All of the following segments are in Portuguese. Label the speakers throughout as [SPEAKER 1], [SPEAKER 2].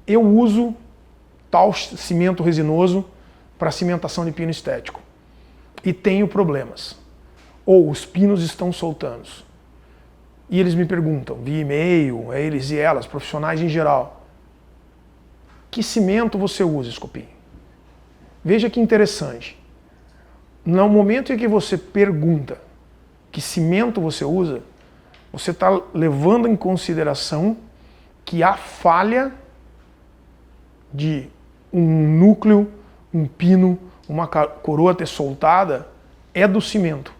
[SPEAKER 1] eu uso tal cimento resinoso para cimentação de pino estético e tenho problemas. Ou os pinos estão soltando. E eles me perguntam, via e-mail, eles e elas, profissionais em geral, que cimento você usa, Scopim? Veja que interessante. No momento em que você pergunta que cimento você usa, você está levando em consideração que a falha de um núcleo, um pino, uma coroa ter soltada é do cimento.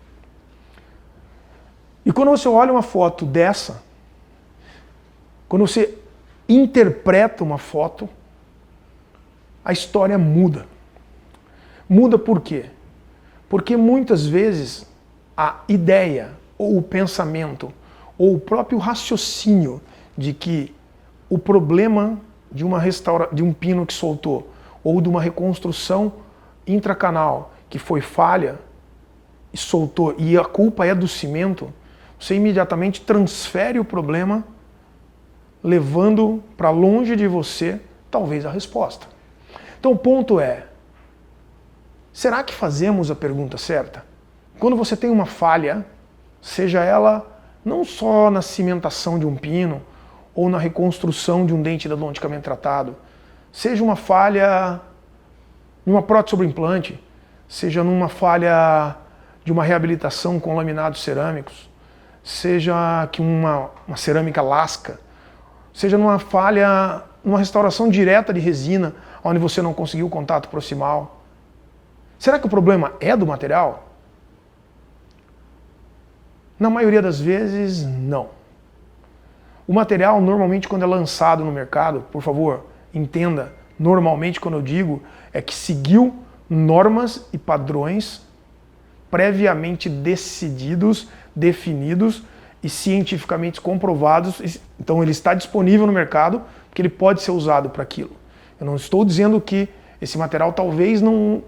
[SPEAKER 1] E quando você olha uma foto dessa, quando você interpreta uma foto, a história muda. Muda por quê? Porque muitas vezes a ideia, ou o pensamento, ou o próprio raciocínio de que o problema de um pino que soltou, ou de uma reconstrução intracanal que foi falha e soltou, e a culpa é do cimento, você imediatamente transfere o problema, levando para longe de você, talvez, a resposta. Então o ponto é, será que fazemos a pergunta certa? Quando você tem uma falha, seja ela não só na cimentação de um pino, ou na reconstrução de um dente odontologicamente tratado, seja uma falha numa prótese sobre implante, seja numa falha de uma reabilitação com laminados cerâmicos, seja que uma cerâmica lasca, seja numa falha, numa restauração direta de resina, onde você não conseguiu o contato proximal. Será que o problema é do material? Na maioria das vezes, não. O material, normalmente, quando é lançado no mercado, por favor, entenda, normalmente, quando eu digo, é que seguiu normas e padrões previamente decididos, definidos e cientificamente comprovados. Então, ele está disponível no mercado, porque ele pode ser usado para aquilo. Eu não estou dizendo que esse material talvez não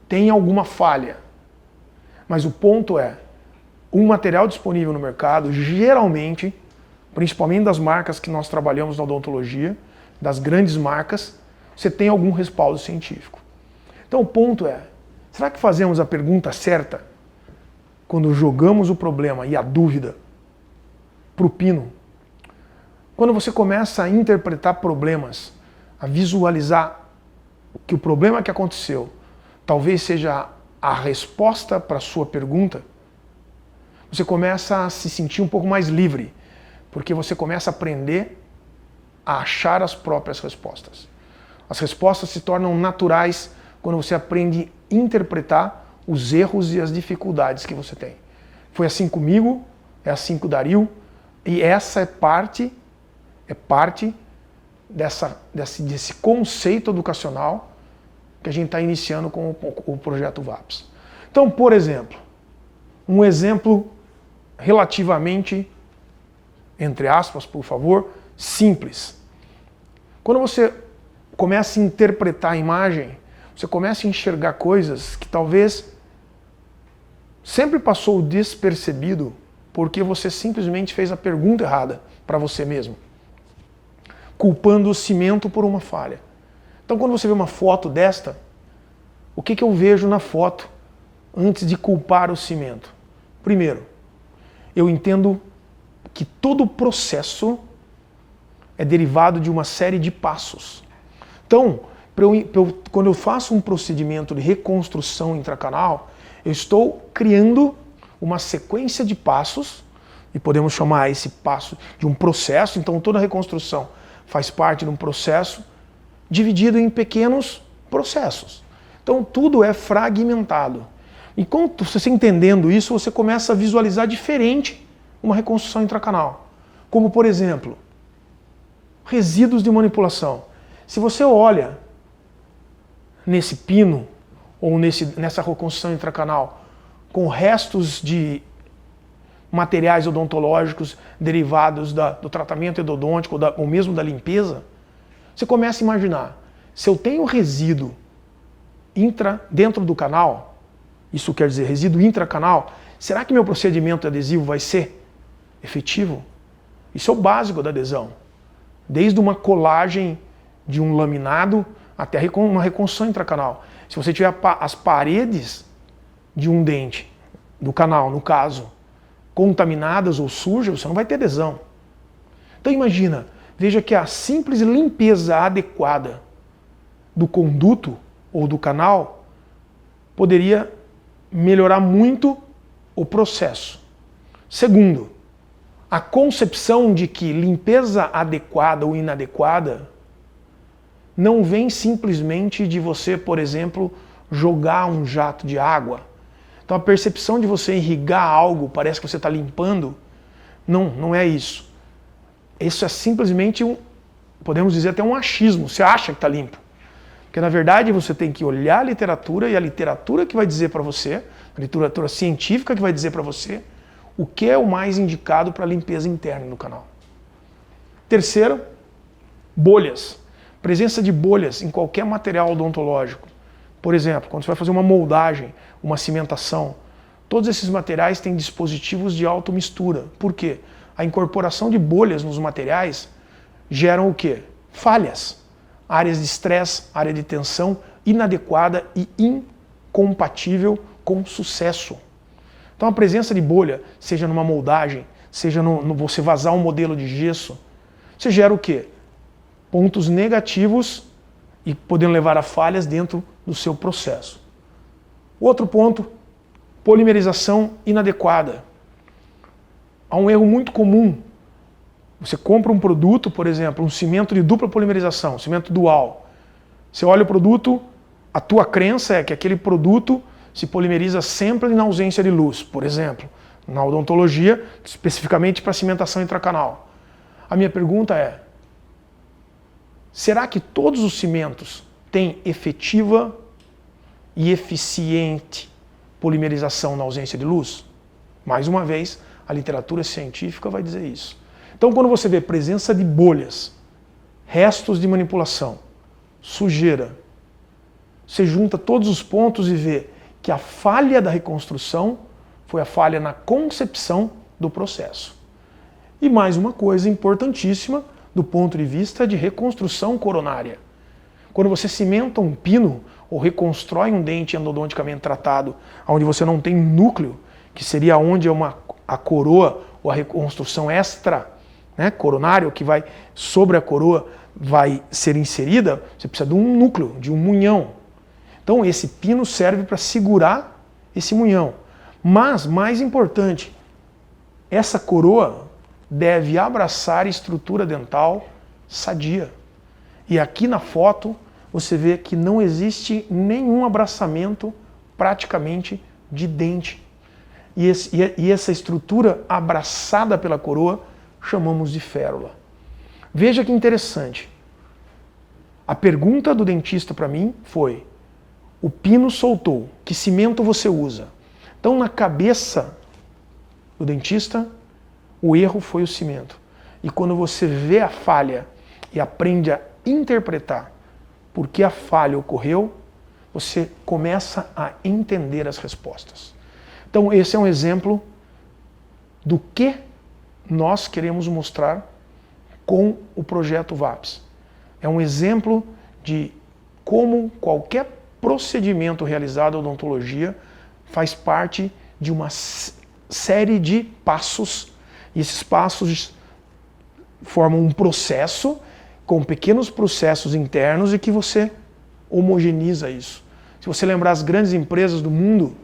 [SPEAKER 1] tenha alguma falha, mas o ponto é, um material disponível no mercado, geralmente, principalmente das marcas que nós trabalhamos na odontologia, das grandes marcas, você tem algum respaldo científico. Então o ponto é, será que fazemos a pergunta certa quando jogamos o problema e a dúvida para o pino? Quando você começa a interpretar problemas, a visualizar que o problema que aconteceu talvez seja a resposta para a sua pergunta, você começa a se sentir um pouco mais livre, porque você começa a aprender a achar as próprias respostas. As respostas se tornam naturais quando você aprende a interpretar os erros e as dificuldades que você tem. Foi assim comigo, é assim com o Dario, e essa é parte desse conceito educacional que a gente está iniciando com o projeto VAPS. Então, por exemplo, um exemplo relativamente, entre aspas, por favor, simples. Quando você começa a interpretar a imagem, você começa a enxergar coisas que talvez sempre passou despercebido porque você simplesmente fez a pergunta errada para você mesmo, culpando o cimento por uma falha. Então, quando você vê uma foto desta, o que eu vejo na foto antes de culpar o cimento? Primeiro, eu entendo que todo o processo é derivado de uma série de passos. Então, quando eu faço um procedimento de reconstrução intracanal, eu estou criando uma sequência de passos, e podemos chamar esse passo de um processo. Então, toda reconstrução faz parte de um processo dividido em pequenos processos. Então, tudo é fragmentado. E quando você entendendo isso, você começa a visualizar diferente uma reconstrução intracanal. Como, por exemplo, resíduos de manipulação. Se você olha nesse pino ou nessa reconstrução intracanal com restos de materiais odontológicos derivados do tratamento endodôntico ou mesmo da limpeza, você começa a imaginar, se eu tenho resíduo dentro do canal, isso quer dizer resíduo intracanal, será que meu procedimento adesivo vai ser efetivo? Isso é o básico da adesão. Desde uma colagem de um laminado até uma reconstrução intracanal. Se você tiver as paredes de um dente, do canal, no caso, contaminadas ou sujas, você não vai ter adesão. Então imagina, veja que a simples limpeza adequada do conduto ou do canal poderia melhorar muito o processo. Segundo, a concepção de que limpeza adequada ou inadequada não vem simplesmente de você, por exemplo, jogar um jato de água. Então a percepção de você irrigar algo, parece que você está limpando, não é isso. Isso é simplesmente podemos dizer até um achismo, você acha que está limpo. Porque na verdade você tem que olhar a literatura e a literatura que vai dizer para você, a literatura científica que vai dizer para você, o que é o mais indicado para a limpeza interna do canal. Terceiro, bolhas. Presença de bolhas em qualquer material odontológico. Por exemplo, quando você vai fazer uma moldagem, uma cimentação, todos esses materiais têm dispositivos de automistura. Por quê? A incorporação de bolhas nos materiais geram o quê? Falhas. Áreas de estresse, área de tensão inadequada e incompatível com sucesso. Então a presença de bolha, seja numa moldagem, seja no você vazar um modelo de gesso, você gera o quê? Pontos negativos e podendo levar a falhas dentro do seu processo. Outro ponto, polimerização inadequada. Há um erro muito comum. Você compra um produto, por exemplo, um cimento de dupla polimerização, cimento dual. Você olha o produto, a tua crença é que aquele produto se polimeriza sempre na ausência de luz, por exemplo, na odontologia, especificamente para cimentação intracanal. A minha pergunta é, será que todos os cimentos têm efetiva e eficiente polimerização na ausência de luz? Mais uma vez, a literatura científica vai dizer isso. Então, quando você vê presença de bolhas, restos de manipulação, sujeira, você junta todos os pontos e vê que a falha da reconstrução foi a falha na concepção do processo. E mais uma coisa importantíssima do ponto de vista de reconstrução coronária. Quando você cimenta um pino ou reconstrói um dente endodonticamente tratado, onde você não tem núcleo, que seria onde a coroa ou a reconstrução extra, coronária, que vai sobre a coroa vai ser inserida, você precisa de um núcleo, de um munhão. Então esse pino serve para segurar esse munhão. Mas, mais importante, essa coroa deve abraçar estrutura dental sadia. E aqui na foto você vê que não existe nenhum abraçamento praticamente de dente. E essa estrutura abraçada pela coroa chamamos de férula. Veja que interessante. A pergunta do dentista para mim foi: o pino soltou, que cimento você usa? Então, na cabeça do dentista, o erro foi o cimento. E quando você vê a falha e aprende a interpretar por que a falha ocorreu, você começa a entender as respostas. Então, esse é um exemplo do que nós queremos mostrar com o projeto VAPS. É um exemplo de como qualquer procedimento realizado em odontologia faz parte de uma série de passos, e esses passos formam um processo com pequenos processos internos e que você homogeneiza isso. Se você lembrar as grandes empresas do mundo,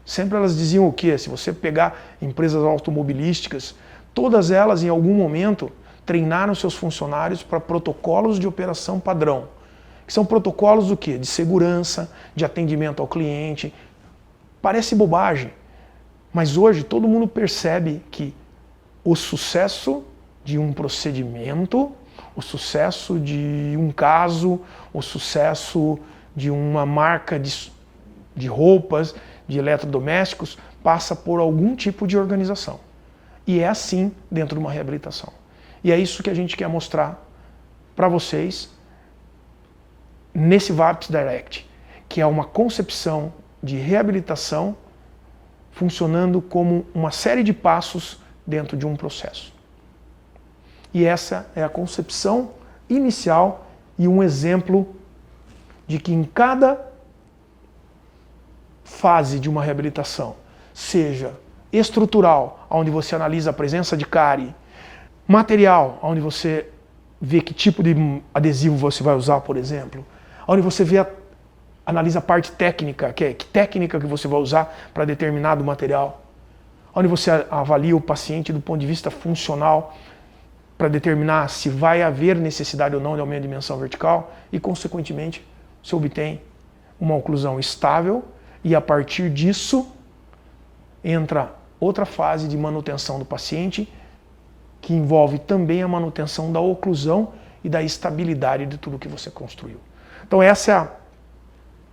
[SPEAKER 1] sempre elas diziam o quê? Se você pegar empresas automobilísticas, todas elas, em algum momento, treinaram seus funcionários para protocolos de operação padrão. Que são protocolos do quê? De segurança, de atendimento ao cliente. Parece bobagem, mas hoje todo mundo percebe que o sucesso de um procedimento, o sucesso de um caso, o sucesso de uma marca de roupas, de eletrodomésticos, passa por algum tipo de organização. E é assim dentro de uma reabilitação. E é isso que a gente quer mostrar para vocês nesse VAPS Direct, que é uma concepção de reabilitação funcionando como uma série de passos dentro de um processo. E essa é a concepção inicial e um exemplo de que em cada fase de uma reabilitação, seja estrutural, onde você analisa a presença de cárie, material, onde você vê que tipo de adesivo você vai usar, por exemplo, onde você analisa a parte técnica, que técnica que você vai usar para determinado material, onde você avalia o paciente do ponto de vista funcional, para determinar se vai haver necessidade ou não de aumento de dimensão vertical e, consequentemente, você obtém uma oclusão estável e, a partir disso, entra outra fase de manutenção do paciente, que envolve também a manutenção da oclusão e da estabilidade de tudo que você construiu. Então, esse é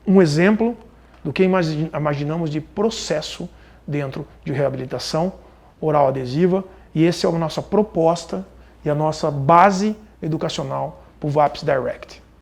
[SPEAKER 1] um exemplo do que imaginamos de processo dentro de reabilitação oral adesiva, e essa é a nossa proposta e a nossa base educacional para o VAPS Direct.